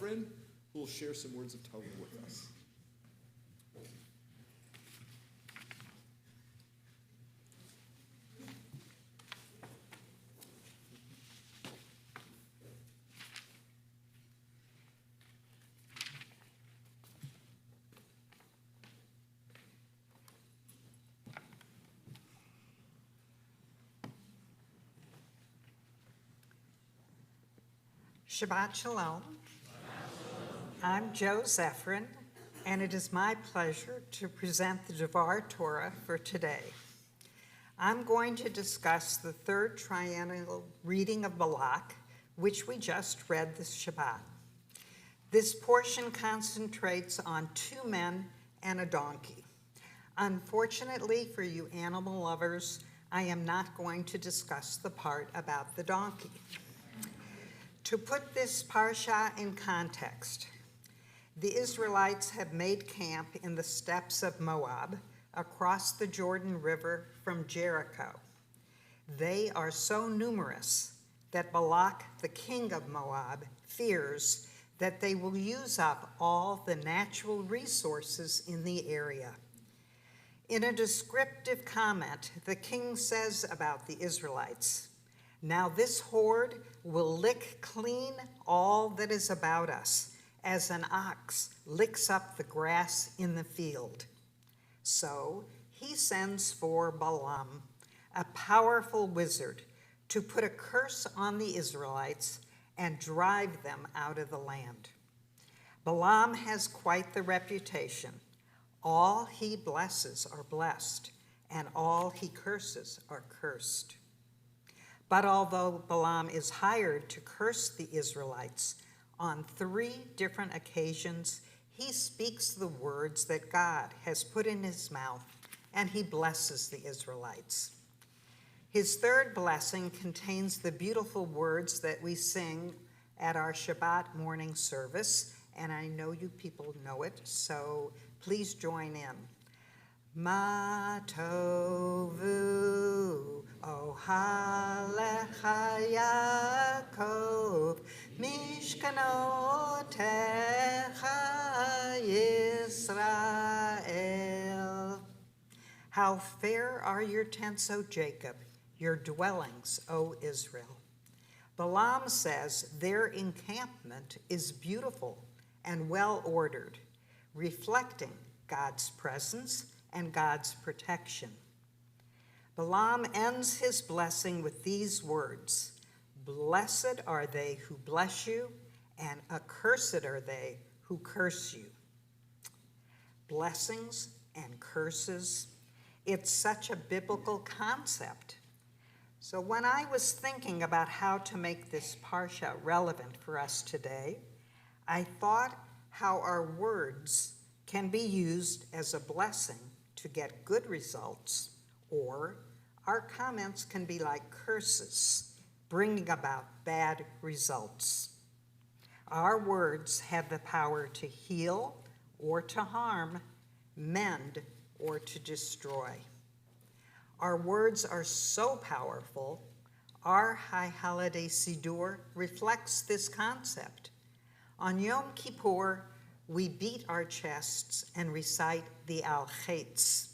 friend who will share some words of Torah with us. Shabbat Shalom. I'm Joe Zephyrin, and it is my pleasure to present the Devar Torah for today. I'm going to discuss the third triennial reading of Balak, which we just read this Shabbat. This portion concentrates on two men and a donkey. Unfortunately for you animal lovers, I am not going to discuss the part about the donkey. To put this Parashat in context, the Israelites have made camp in the steppes of Moab across the Jordan River from Jericho. They are so numerous that Balak, the king of Moab, fears that they will use up all the natural resources in the area. In a descriptive comment, the king says about the Israelites, "Now this horde will lick clean all that is about us, as an ox licks up the grass in the field." So he sends for Balaam, a powerful wizard, to put a curse on the Israelites and drive them out of the land. Balaam has quite the reputation. All he blesses are blessed, and all he curses are cursed. But although Balaam is hired to curse the Israelites, on 3 different occasions, he speaks the words that God has put in his mouth, and he blesses the Israelites. His third blessing contains the beautiful words that we sing at our Shabbat morning service, and I know you people know it, so please join in. Ma tovu ohalecha Yaakov mishkanotecha Yisrael. How fair are your tents, O Jacob, your dwellings, O Israel. Balaam says their encampment is beautiful and well ordered, reflecting God's presence and God's protection. Balaam ends his blessing with these words, "Blessed are they who bless you, and accursed are they who curse you." Blessings and curses, it's such a biblical concept. So when I was thinking about how to make this parsha relevant for us today, I thought how our words can be used as a blessing to get good results, or our comments can be like curses, bringing about bad results. Our words have the power to heal or to harm, mend or to destroy. Our words are so powerful, our High Holiday Siddur reflects this concept. On Yom Kippur, we beat our chests and recite the Al-Chetz.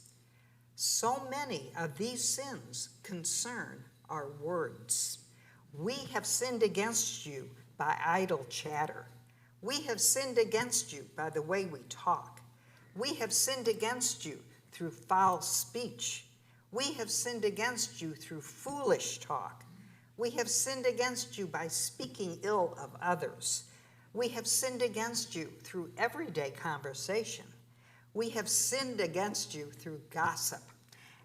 So many of these sins concern our words. We have sinned against you by idle chatter. We have sinned against you by the way we talk. We have sinned against you through foul speech. We have sinned against you through foolish talk. We have sinned against you by speaking ill of others. We have sinned against you through everyday conversation. We have sinned against you through gossip.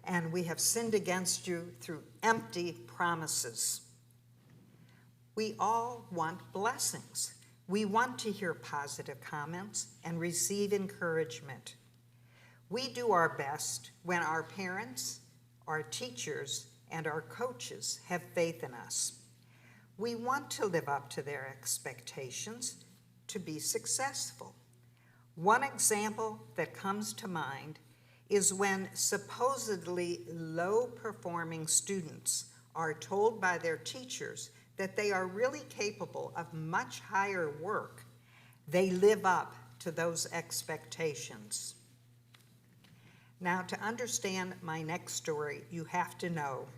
And we have sinned against you through empty promises. We all want blessings. We want to hear positive comments and receive encouragement. We do our best when our parents, our teachers, and our coaches have faith in us. We want to live up to their expectations to be successful. One example that comes to mind is when supposedly low-performing students are told by their teachers that they are really capable of much higher work. They live up to those expectations. Now, to understand my next story, you have to know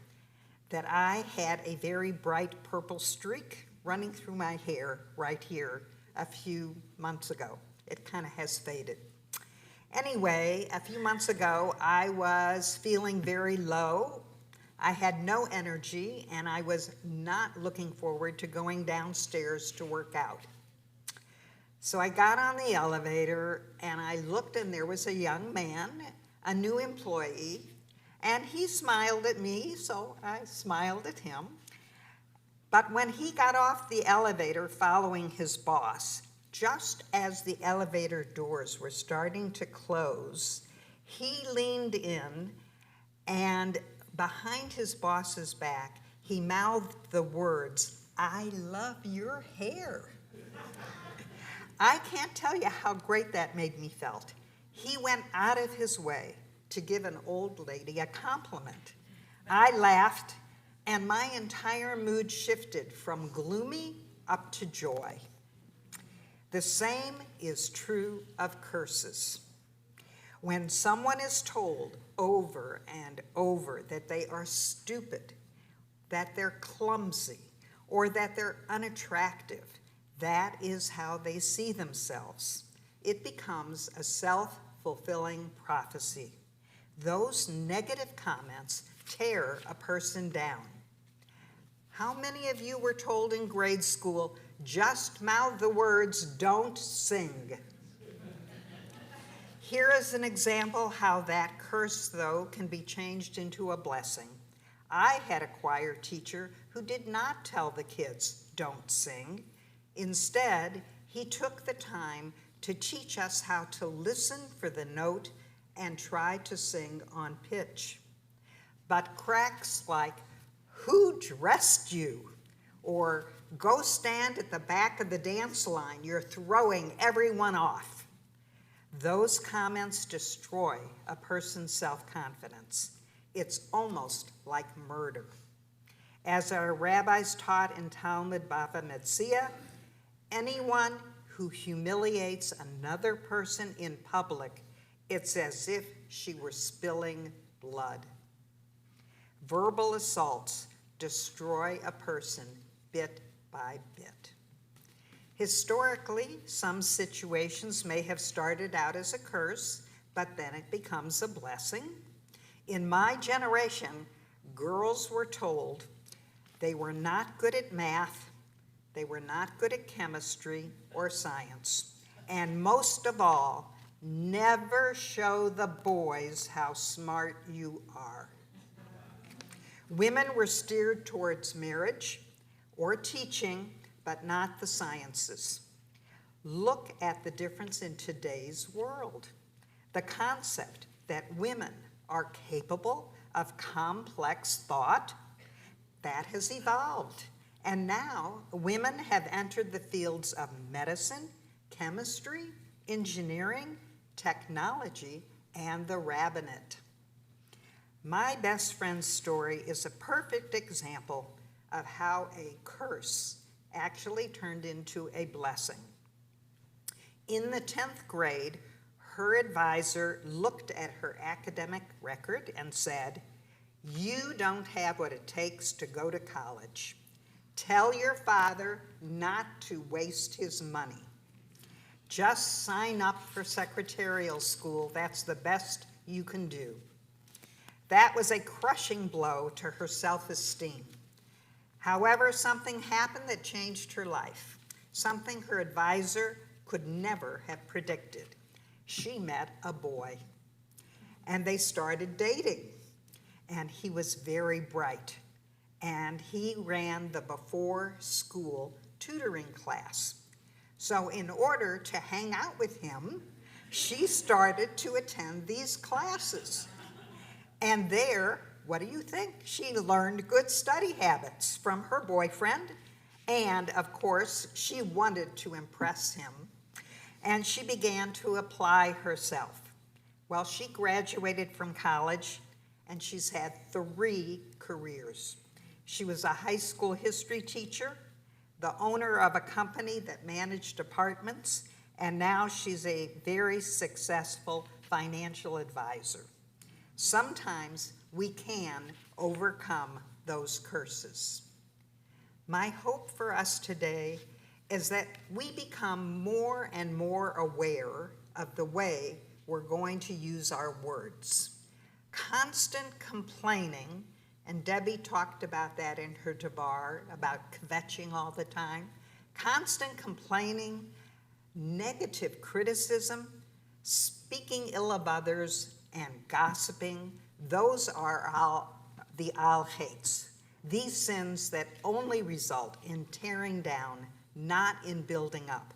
that I had a very bright purple streak running through my hair right here a few months ago. It kind of has faded. Anyway, a few months ago, I was feeling very low. I had no energy, and I was not looking forward to going downstairs to work out. So I got on the elevator, and I looked, and there was a young man, a new employee, and he smiled at me, so I smiled at him. But when he got off the elevator following his boss, just as the elevator doors were starting to close, he leaned in, and behind his boss's back, he mouthed the words, "I love your hair." I can't tell you how great that made me felt. He went out of his way to give an old lady a compliment. I laughed, and my entire mood shifted from gloomy up to joy. The same is true of curses. When someone is told over and over that they are stupid, that they're clumsy, or that they're unattractive, that is how they see themselves. It becomes a self-fulfilling prophecy. Those negative comments tear a person down. How many of you were told in grade school, just mouth the words, "Don't sing"? Here is an example how that curse, though, can be changed into a blessing. I had a choir teacher who did not tell the kids, "Don't sing." Instead, he took the time to teach us how to listen for the note and try to sing on pitch. But cracks like, "Who dressed you?" or "Go stand at the back of the dance line, you're throwing everyone off," those comments destroy a person's self-confidence. It's almost like murder. As our rabbis taught in Talmud Bava Metzia, anyone who humiliates another person in public, it's as if she were spilling blood. Verbal assaults destroy a person bit by bit. Historically, some situations may have started out as a curse, but then it becomes a blessing. In my generation, girls were told they were not good at math, they were not good at chemistry or science, and most of all, never show the boys how smart you are. Women were steered towards marriage or teaching, but not the sciences. Look at the difference in today's world. The concept that women are capable of complex thought, that has evolved. And now women have entered the fields of medicine, chemistry, engineering, technology, and the rabbinate. My best friend's story is a perfect example of how a curse actually turned into a blessing. In the 10th grade, her advisor looked at her academic record and said, "You don't have what it takes to go to college. Tell your father not to waste his money. Just sign up for secretarial school. That's the best you can do." That was a crushing blow to her self-esteem. However, something happened that changed her life, something her advisor could never have predicted. She met a boy, and they started dating, and he was very bright, and he ran the before-school tutoring class. So in order to hang out with him, she started to attend these classes. And there, what do you think? She learned good study habits from her boyfriend, and of course, she wanted to impress him, and she began to apply herself. Well, she graduated from college, and she's had 3 careers. She was a high school history teacher, the owner of a company that managed apartments, and now she's a very successful financial advisor. Sometimes we can overcome those curses. My hope for us today is that we become more and more aware of the way we're going to use our words. Constant complaining, and Debbie talked about that in her devar, about kvetching all the time. Constant complaining, negative criticism, speaking ill of others, and gossiping, those are the al-hates, these sins that only result in tearing down, not in building up.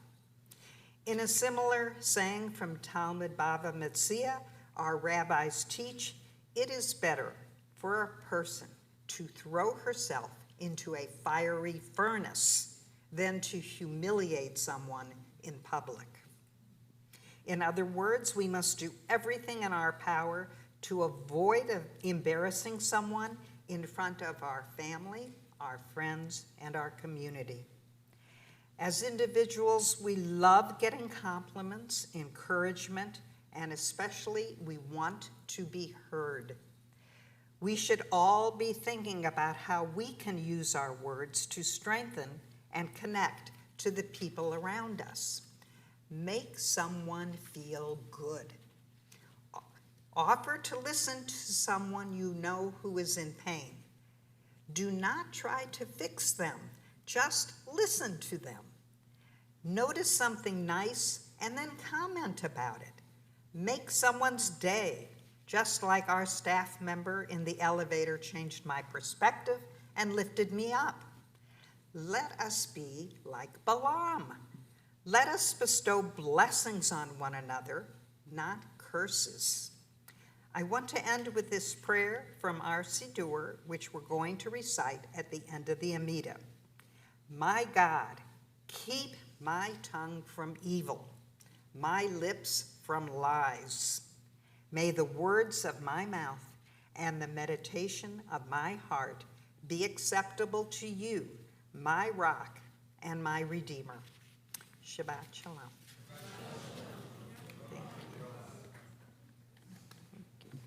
In a similar saying from Talmud Bava Metzia, our rabbis teach, it is better for a person to throw herself into a fiery furnace than to humiliate someone in public. In other words, we must do everything in our power to avoid embarrassing someone in front of our family, our friends, and our community. As individuals, we love getting compliments, encouragement, and especially we want to be heard. We should all be thinking about how we can use our words to strengthen and connect to the people around us. Make someone feel good. Offer to listen to someone you know who is in pain. Do not try to fix them, just listen to them. Notice something nice and then comment about it. Make someone's day, just like our staff member in the elevator changed my perspective and lifted me up. Let us be like Balaam. Let us bestow blessings on one another, not curses. I want to end with this prayer from our Siddur, which we're going to recite at the end of the Amidah. My God, keep my tongue from evil, my lips from lies. May the words of my mouth and the meditation of my heart be acceptable to you, my rock and my redeemer. Shabbat shalom. Thank you.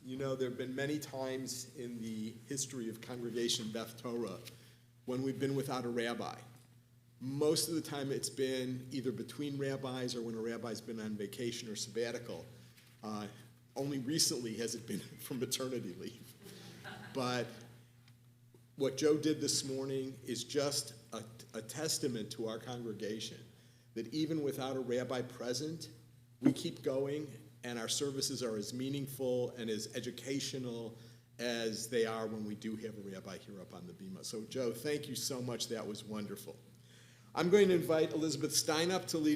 You know, there have been many times in the history of Congregation Beth Torah when we've been without a rabbi. Most of the time it's been either between rabbis or when a rabbi's been on vacation or sabbatical. Only recently has it been from maternity leave. But what Joe did this morning is just a testament to our congregation that even without a rabbi present, we keep going and our services are as meaningful and as educational as they are when we do have a rabbi here up on the bima. So Joe, thank you so much. That was wonderful. I'm going to invite Elizabeth Stein up to lead